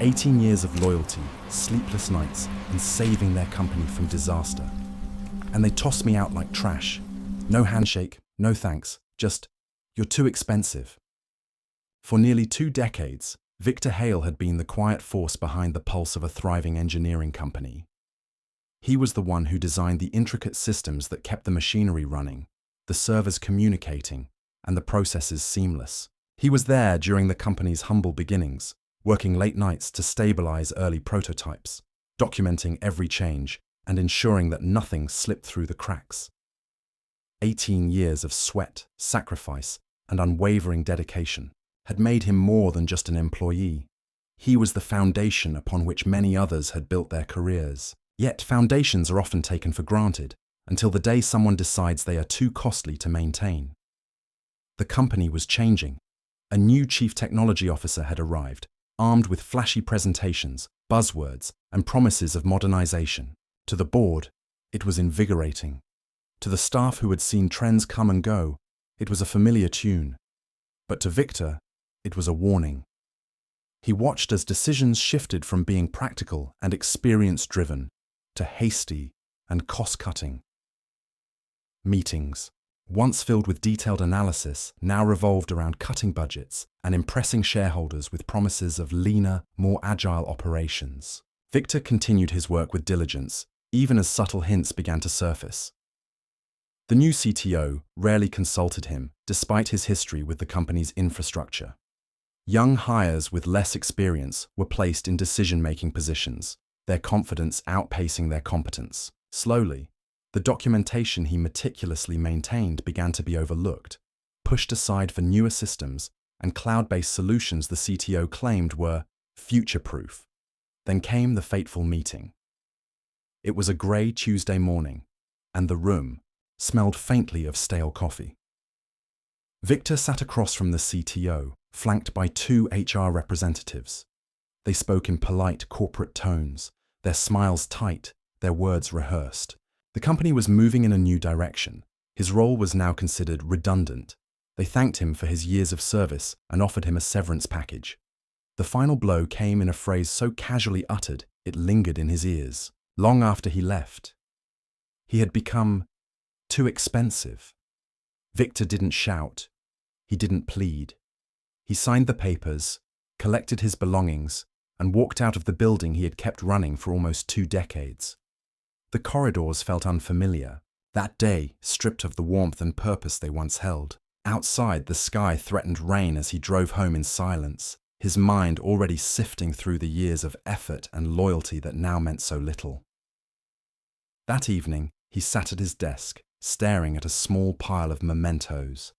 18 years of loyalty, sleepless nights, and saving their company from disaster. And they tossed me out like trash. No handshake, no thanks, just, "You're too expensive." For nearly 2 decades, Victor Hale had been the quiet force behind the pulse of a thriving engineering company. He was the one who designed the intricate systems that kept the machinery running, the servers communicating, and the processes seamless. He was there during the company's humble beginnings, working late nights to stabilize early prototypes, documenting every change, and ensuring that nothing slipped through the cracks. 18 years of sweat, sacrifice, and unwavering dedication had made him more than just an employee. He was the foundation upon which many others had built their careers. Yet foundations are often taken for granted until the day someone decides they are too costly to maintain. The company was changing. A new chief technology officer had arrived, armed with flashy presentations, buzzwords, and promises of modernization. To the board, it was invigorating. To the staff who had seen trends come and go, it was a familiar tune. But to Victor, it was a warning. He watched as decisions shifted from being practical and experience-driven to hasty and cost-cutting. Meetings, once filled with detailed analysis, now revolved around cutting budgets and impressing shareholders with promises of leaner, more agile operations. Victor continued his work with diligence, even as subtle hints began to surface. The new CTO rarely consulted him, despite his history with the company's infrastructure. Young hires with less experience were placed in decision-making positions, their confidence outpacing their competence. Slowly, the documentation he meticulously maintained began to be overlooked, pushed aside for newer systems and cloud-based solutions the CTO claimed were future-proof. Then came the fateful meeting. It was a grey Tuesday morning, and the room smelled faintly of stale coffee. Victor sat across from the CTO, flanked by 2 HR representatives. They spoke in polite corporate tones, their smiles tight, their words rehearsed. The company was moving in a new direction. His role was now considered redundant. They thanked him for his years of service and offered him a severance package. The final blow came in a phrase so casually uttered it lingered in his ears, long after he left. He had become too expensive. Victor didn't shout. He didn't plead. He signed the papers, collected his belongings, and walked out of the building he had kept running for almost 2 decades. The corridors felt unfamiliar, that day stripped of the warmth and purpose they once held. Outside, the sky threatened rain as he drove home in silence, his mind already sifting through the years of effort and loyalty that now meant so little. That evening, he sat at his desk, staring at a small pile of mementos.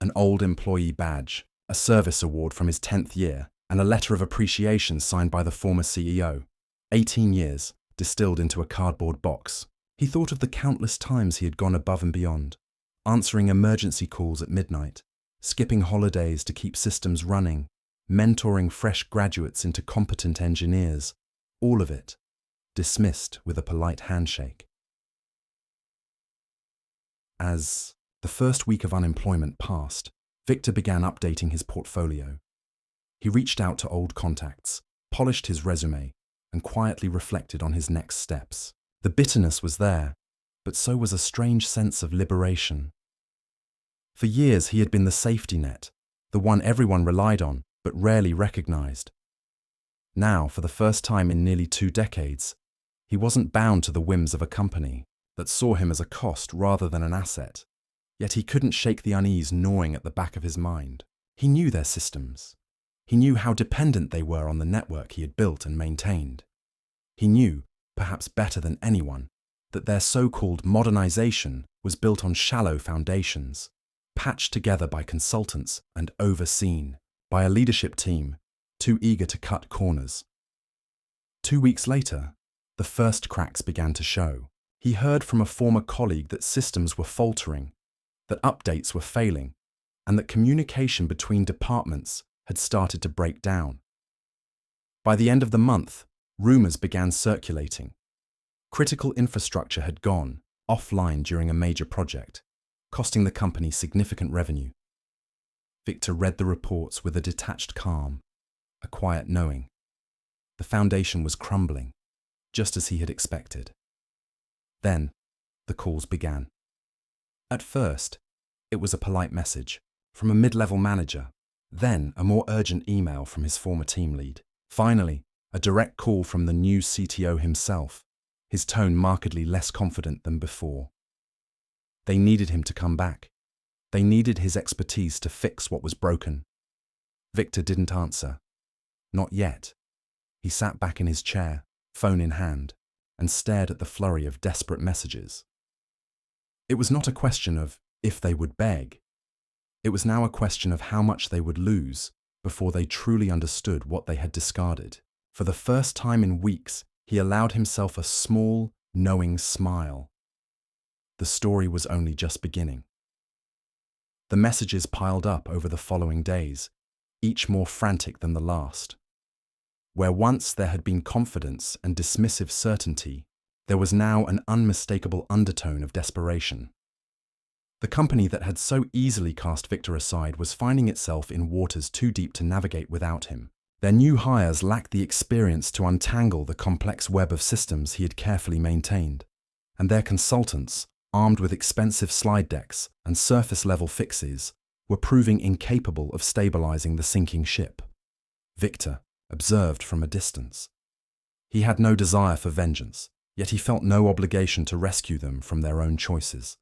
An old employee badge, a service award from his 10th year, and a letter of appreciation signed by the former CEO. 18 years, distilled into a cardboard box. He thought of the countless times he had gone above and beyond, answering emergency calls at midnight, skipping holidays to keep systems running, mentoring fresh graduates into competent engineers, all of it dismissed with a polite handshake. As the first week of unemployment passed, Victor began updating his portfolio. He reached out to old contacts, polished his resume, and quietly reflected on his next steps. The bitterness was there, but so was a strange sense of liberation. For years he had been the safety net, the one everyone relied on but rarely recognized. Now, for the first time in nearly 2 decades, he wasn't bound to the whims of a company that saw him as a cost rather than an asset. Yet he couldn't shake the unease gnawing at the back of his mind. He knew their systems. He knew how dependent they were on the network he had built and maintained. He knew, perhaps better than anyone, that their so-called modernization was built on shallow foundations, patched together by consultants and overseen by a leadership team too eager to cut corners. 2 weeks later, the first cracks began to show. He heard from a former colleague that systems were faltering, that updates were failing, and that communication between departments had started to break down. By the end of the month, rumors began circulating. Critical infrastructure had gone offline during a major project, costing the company significant revenue. Victor read the reports with a detached calm, a quiet knowing. The foundation was crumbling, just as he had expected. Then, the calls began. At first, it was a polite message from a mid-level manager, then a more urgent email from his former team lead. Finally, a direct call from the new CTO himself, his tone markedly less confident than before. They needed him to come back. They needed his expertise to fix what was broken. Victor didn't answer. Not yet. He sat back in his chair, phone in hand, and stared at the flurry of desperate messages. It was not a question of if they would beg. It was now a question of how much they would lose before they truly understood what they had discarded. For the first time in weeks, he allowed himself a small, knowing smile. The story was only just beginning. The messages piled up over the following days, each more frantic than the last. Where once there had been confidence and dismissive certainty, there was now an unmistakable undertone of desperation. The company that had so easily cast Victor aside was finding itself in waters too deep to navigate without him. Their new hires lacked the experience to untangle the complex web of systems he had carefully maintained, and their consultants, armed with expensive slide decks and surface-level fixes, were proving incapable of stabilizing the sinking ship. Victor observed from a distance. He had no desire for vengeance, yet he felt no obligation to rescue them from their own choices.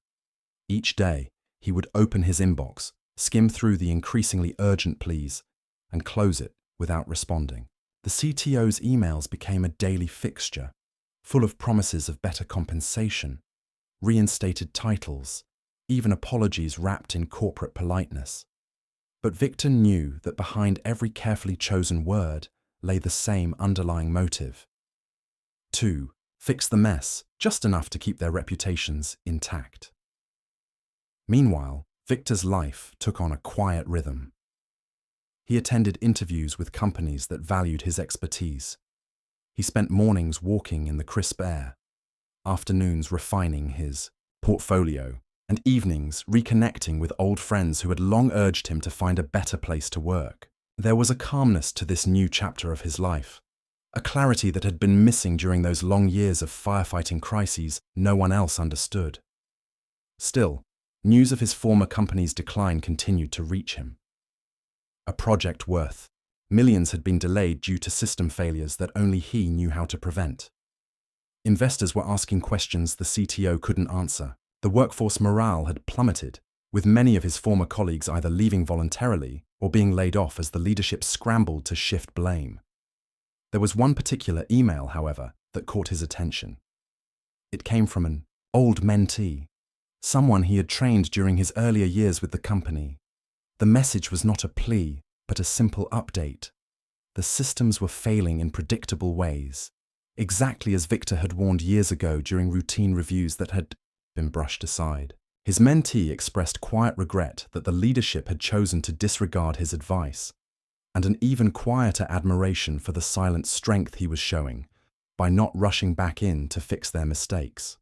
Each day, he would open his inbox, skim through the increasingly urgent pleas, and close it without responding. The CTO's emails became a daily fixture, full of promises of better compensation, reinstated titles, even apologies wrapped in corporate politeness. But Victor knew that behind every carefully chosen word lay the same underlying motive. To fix the mess, just enough to keep their reputations intact. Meanwhile, Victor's life took on a quiet rhythm. He attended interviews with companies that valued his expertise. He spent mornings walking in the crisp air, afternoons refining his portfolio, and evenings reconnecting with old friends who had long urged him to find a better place to work. There was a calmness to this new chapter of his life, a clarity that had been missing during those long years of firefighting crises no one else understood. Still, news of his former company's decline continued to reach him. A project worth millions had been delayed due to system failures that only he knew how to prevent. Investors were asking questions the CTO couldn't answer. The workforce morale had plummeted, with many of his former colleagues either leaving voluntarily or being laid off as the leadership scrambled to shift blame. There was one particular email, however, that caught his attention. It came from an old mentee, someone he had trained during his earlier years with the company. The message was not a plea, but a simple update. The systems were failing in predictable ways, exactly as Victor had warned years ago during routine reviews that had been brushed aside. His mentee expressed quiet regret that the leadership had chosen to disregard his advice, and an even quieter admiration for the silent strength he was showing by not rushing back in to fix their mistakes.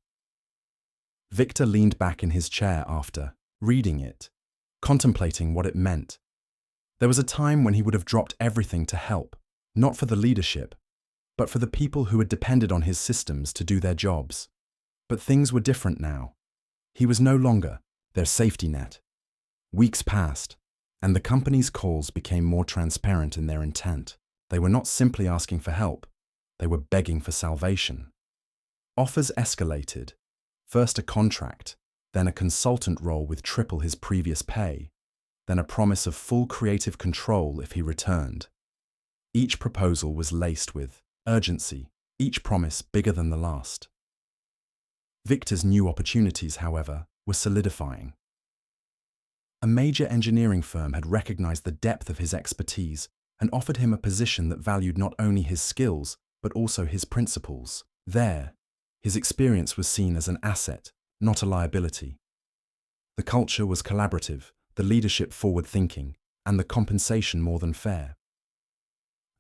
Victor leaned back in his chair after reading it, contemplating what it meant. There was a time when he would have dropped everything to help, not for the leadership, but for the people who had depended on his systems to do their jobs. But things were different now. He was no longer their safety net. Weeks passed, and the company's calls became more transparent in their intent. They were not simply asking for help, they were begging for salvation. Offers escalated, first a contract, then a consultant role with triple his previous pay, then a promise of full creative control if he returned. Each proposal was laced with urgency, each promise bigger than the last. Victor's new opportunities, however, were solidifying. A major engineering firm had recognized the depth of his expertise and offered him a position that valued not only his skills, but also his principles. There, his experience was seen as an asset, not a liability. The culture was collaborative, the leadership forward-thinking, and the compensation more than fair.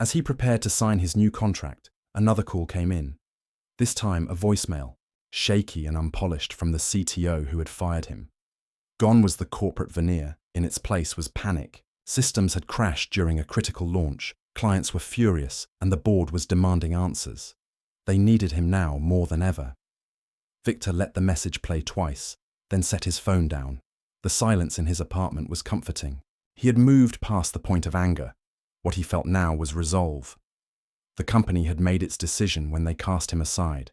As he prepared to sign his new contract, another call came in. This time a voicemail, shaky and unpolished, from the CTO who had fired him. Gone was the corporate veneer, in its place was panic. Systems had crashed during a critical launch, Clients were furious, and the board was demanding answers. They needed him now more than ever. Victor let the message play twice, then set his phone down. The silence in his apartment was comforting. He had moved past the point of anger. What he felt now was resolve. The company had made its decision when they cast him aside.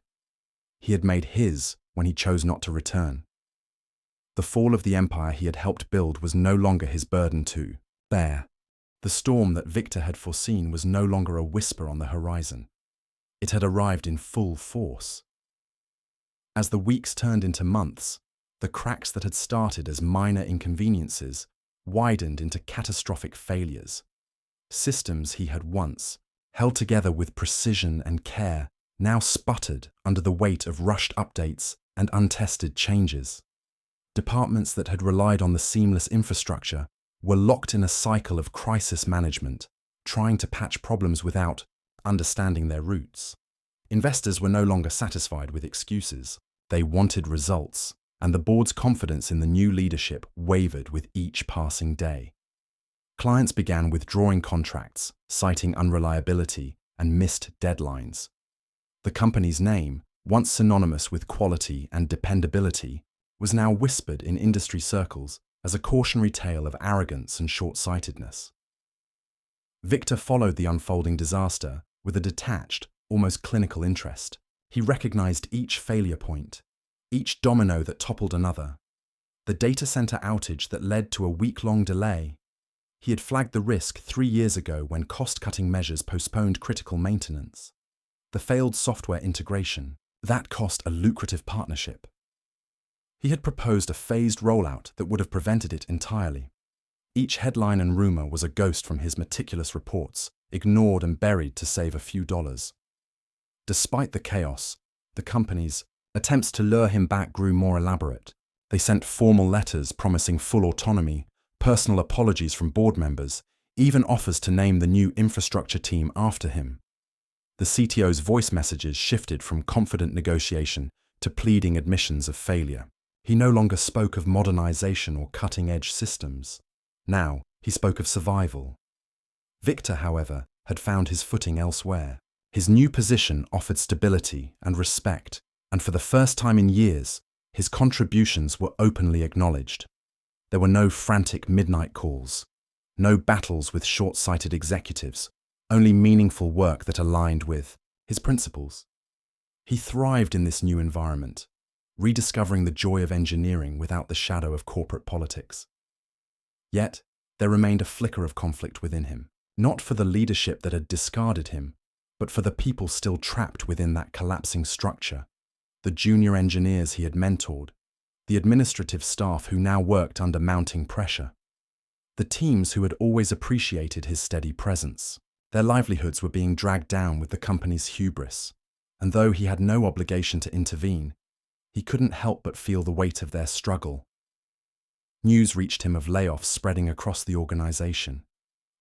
He had made his when he chose not to return. The fall of the empire he had helped build was no longer his burden to bear. The storm that Victor had foreseen was no longer a whisper on the horizon. It had arrived in full force. As the weeks turned into months, the cracks that had started as minor inconveniences widened into catastrophic failures. Systems he had once held together with precision and care now sputtered under the weight of rushed updates and untested changes. Departments that had relied on the seamless infrastructure were locked in a cycle of crisis management, trying to patch problems without understanding their roots. Investors were no longer satisfied with excuses. They wanted results, and the board's confidence in the new leadership wavered with each passing day. Clients began withdrawing contracts, citing unreliability and missed deadlines. The company's name, once synonymous with quality and dependability, was now whispered in industry circles as a cautionary tale of arrogance and short-sightedness. Victor followed the unfolding disaster with a detached, almost clinical interest. He recognized each failure point, each domino that toppled another, the data center outage that led to a week-long delay. He had flagged the risk 3 years ago when cost-cutting measures postponed critical maintenance. The failed software integration, that cost a lucrative partnership. He had proposed a phased rollout that would have prevented it entirely. Each headline and rumor was a ghost from his meticulous reports, ignored and buried to save a few dollars. Despite the chaos, the company's attempts to lure him back grew more elaborate. They sent formal letters promising full autonomy, personal apologies from board members, even offers to name the new infrastructure team after him. The CTO's voice messages shifted from confident negotiation to pleading admissions of failure. He no longer spoke of modernization or cutting-edge systems. Now, he spoke of survival. Victor, however, had found his footing elsewhere. His new position offered stability and respect, and for the first time in years, his contributions were openly acknowledged. There were no frantic midnight calls, no battles with short-sighted executives, only meaningful work that aligned with his principles. He thrived in this new environment, rediscovering the joy of engineering without the shadow of corporate politics. Yet, there remained a flicker of conflict within him, not for the leadership that had discarded him, but for the people still trapped within that collapsing structure, the junior engineers he had mentored, the administrative staff who now worked under mounting pressure, the teams who had always appreciated his steady presence. Their livelihoods were being dragged down with the company's hubris, and though he had no obligation to intervene, he couldn't help but feel the weight of their struggle. News reached him of layoffs spreading across the organization.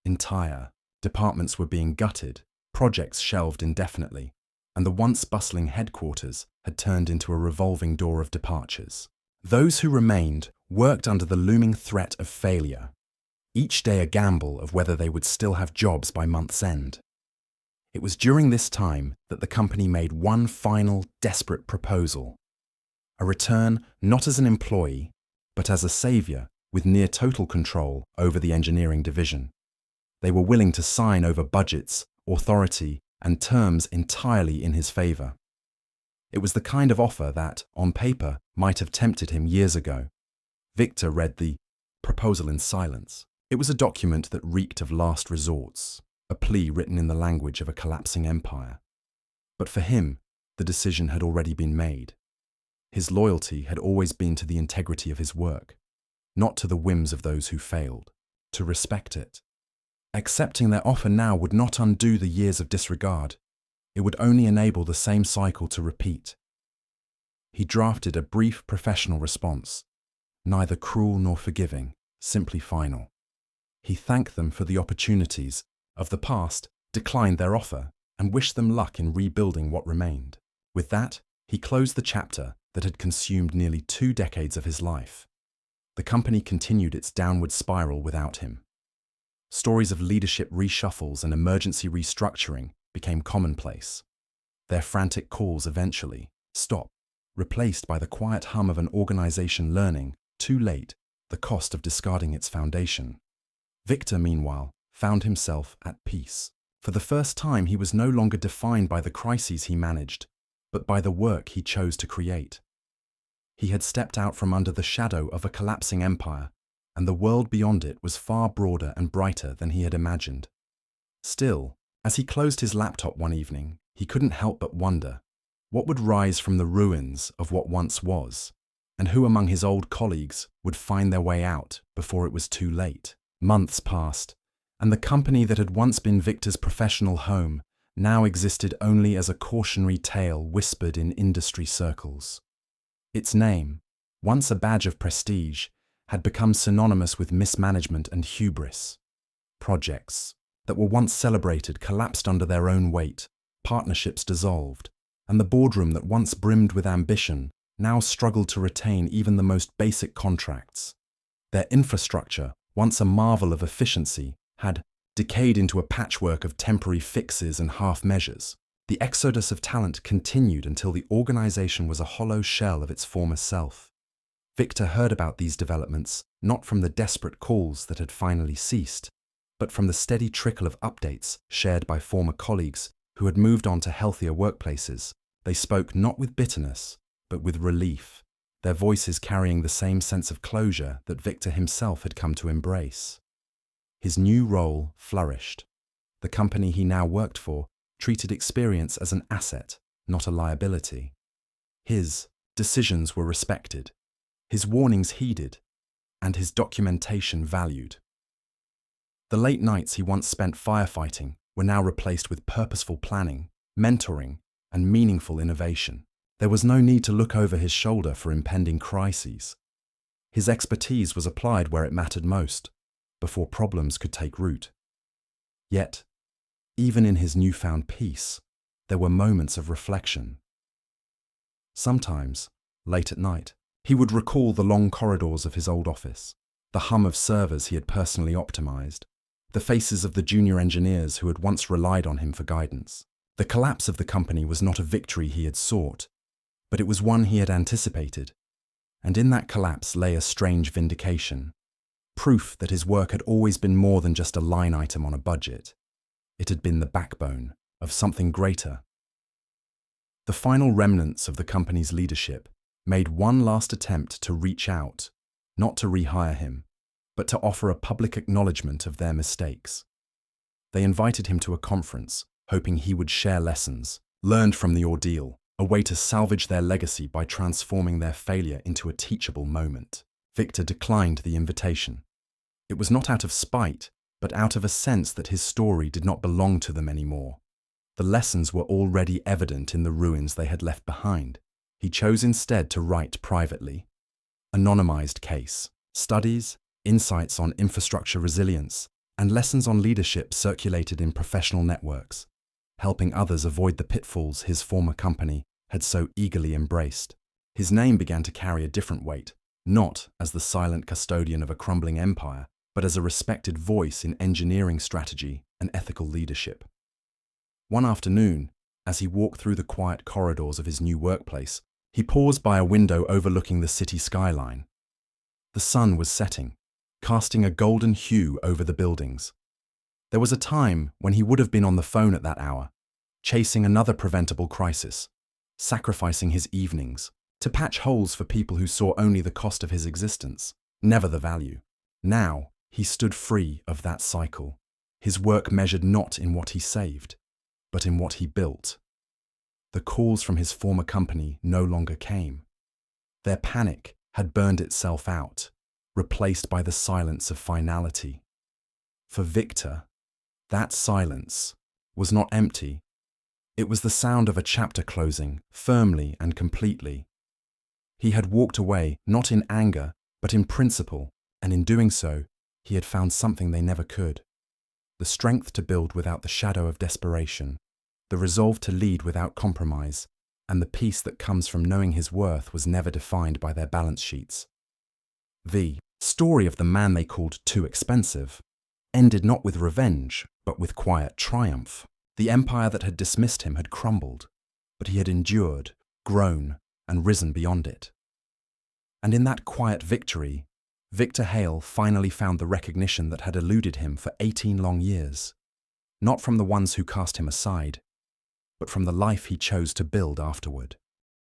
Entire departments were being gutted, projects shelved indefinitely, and the once bustling headquarters had turned into a revolving door of departures. Those who remained worked under the looming threat of failure, each day a gamble of whether they would still have jobs by month's end. It was during this time that the company made one final, desperate proposal. A return not as an employee, but as a savior with near total control over the engineering division. They were willing to sign over budgets, authority, and terms entirely in his favor. It was the kind of offer that, on paper, might have tempted him years ago. Victor read the proposal in silence. It was a document that reeked of last resorts, a plea written in the language of a collapsing empire. But for him, the decision had already been made. His loyalty had always been to the integrity of his work, not to the whims of those who failed, to respect it. Accepting their offer now would not undo the years of disregard. It would only enable the same cycle to repeat. He drafted a brief professional response, neither cruel nor forgiving, simply final. He thanked them for the opportunities of the past, declined their offer, and wished them luck in rebuilding what remained. With that, he closed the chapter that had consumed nearly 2 decades of his life. The company continued its downward spiral without him. Stories of leadership reshuffles and emergency restructuring became commonplace. Their frantic calls eventually stopped, replaced by the quiet hum of an organization learning, too late, the cost of discarding its foundation. Victor, meanwhile, found himself at peace. For the first time, he was no longer defined by the crises he managed, but by the work he chose to create. He had stepped out from under the shadow of a collapsing empire, and the world beyond it was far broader and brighter than he had imagined. Still, as he closed his laptop one evening, he couldn't help but wonder, what would rise from the ruins of what once was, and who among his old colleagues would find their way out before it was too late? Months passed, and the company that had once been Victor's professional home now existed only as a cautionary tale whispered in industry circles. Its name, once a badge of prestige, had become synonymous with mismanagement and hubris. Projects that were once celebrated collapsed under their own weight, partnerships dissolved, and the boardroom that once brimmed with ambition now struggled to retain even the most basic contracts. Their infrastructure, once a marvel of efficiency, had decayed into a patchwork of temporary fixes and half-measures. The exodus of talent continued until the organization was a hollow shell of its former self. Victor heard about these developments not from the desperate calls that had finally ceased, but from the steady trickle of updates shared by former colleagues who had moved on to healthier workplaces. They spoke not with bitterness, but with relief, their voices carrying the same sense of closure that Victor himself had come to embrace. His new role flourished. The company he now worked for treated experience as an asset, not a liability. His decisions were respected, his warnings heeded, and his documentation valued. The late nights he once spent firefighting were now replaced with purposeful planning, mentoring, and meaningful innovation. There was no need to look over his shoulder for impending crises. His expertise was applied where it mattered most, before problems could take root. Yet, even in his newfound peace, there were moments of reflection. Sometimes, late at night, he would recall the long corridors of his old office, the hum of servers he had personally optimized, the faces of the junior engineers who had once relied on him for guidance. The collapse of the company was not a victory he had sought, but it was one he had anticipated, and in that collapse lay a strange vindication, proof that his work had always been more than just a line item on a budget. It had been the backbone of something greater. The final remnants of the company's leadership made one last attempt to reach out, not to rehire him, but to offer a public acknowledgement of their mistakes. They invited him to a conference, hoping he would share lessons learned from the ordeal, a way to salvage their legacy by transforming their failure into a teachable moment. Victor declined the invitation. It was not out of spite, but out of a sense that his story did not belong to them anymore. The lessons were already evident in the ruins they had left behind. He chose instead to write privately. Anonymized case studies, insights on infrastructure resilience, and lessons on leadership circulated in professional networks, helping others avoid the pitfalls his former company had so eagerly embraced. His name began to carry a different weight, not as the silent custodian of a crumbling empire, but as a respected voice in engineering strategy and ethical leadership. One afternoon, as he walked through the quiet corridors of his new workplace, he paused by a window overlooking the city skyline. The sun was setting, casting a golden hue over the buildings. There was a time when he would have been on the phone at that hour, chasing another preventable crisis, sacrificing his evenings to patch holes for people who saw only the cost of his existence, never the value. Now, he stood free of that cycle, his work measured not in what he saved, but in what he built. The calls from his former company no longer came. Their panic had burned itself out, replaced by the silence of finality. For Victor, that silence was not empty. It was the sound of a chapter closing, firmly and completely. He had walked away, not in anger, but in principle, and in doing so, he had found something they never could. The strength to build without the shadow of desperation, the resolve to lead without compromise, and the peace that comes from knowing his worth was never defined by their balance sheets. The story of the man they called too expensive ended not with revenge, but with quiet triumph. The empire that had dismissed him had crumbled, but he had endured, grown, and risen beyond it. And in that quiet victory, Victor Hale finally found the recognition that had eluded him for 18 long years, not from the ones who cast him aside, but from the life he chose to build afterward.